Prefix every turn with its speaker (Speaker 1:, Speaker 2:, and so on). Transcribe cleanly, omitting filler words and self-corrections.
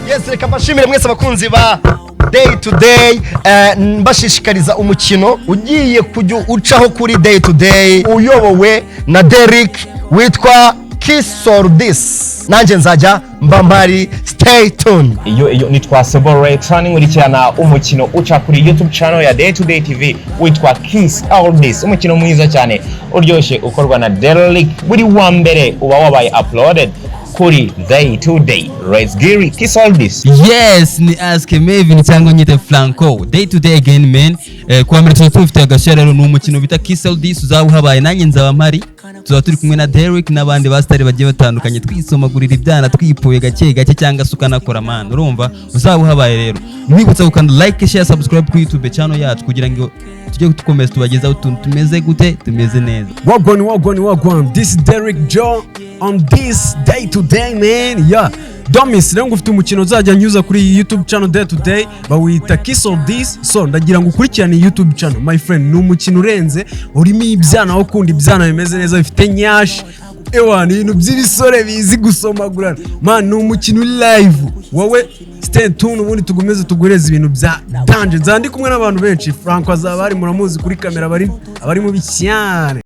Speaker 1: Yes, reka mbashimire mwese abakunzi ba Day to Day, mbashishikariza umukino ugiye kujya ucaho kuri Day to Day uyobowe na Derek witwa Kiss or This. Nanje nzajya mbambari, stay tuned.
Speaker 2: Iyo nitwa Sobore Training urikirana umukino uca kuri YouTube channel ya Day to Day TV witwa Kiss or This. Umukino mwiza cyane uryoshye ukorwa na Derek Buri Wambere uba wabaye uploaded kuri Day to Day. Let's get it. Kiss all this.
Speaker 3: Yes, ni ask Mevin cyangwa nyite Franco. Day to Day again man. Kwa mbere tufite agashero n'umukino bita Kiss all this uzawuhabaye nanjye nzaba mpari. Tuba turi kumwe na Derek n'abandi bastari bagiye batandukanye twisomagurira ibyana twipoye gake gake cyangwa sukanakora man. Urumva uzawuhabaye rero. Mwibutsa gukanda like, share, subscribe ku YouTube channel yacu kugira ngo tujye tukomeza tubagezaho tumeze gute tumeze neza.
Speaker 4: Wagwan. This is Derek Joe on this Day to Day man. Yeah. Domis rero ngufite umukino uzajya nyuza kuri YouTube channel Day to Day bawita Kiss or This. So ndagira ngo ukurikirane YouTube channel my friend, ni umukino urenze urimo ibyana aho kundi ibyana bimeze neza bifite nyashi ni ibintu by'ibisore bizi gusomagurana man, ni umukino live. Wowe stay tuned ubundi tugomeze tugureze ibintu bya danger. Nzandi kumwe n'abantu benshi. Franco azaba ari muramuzi kuri kamera, abari mu bicyane.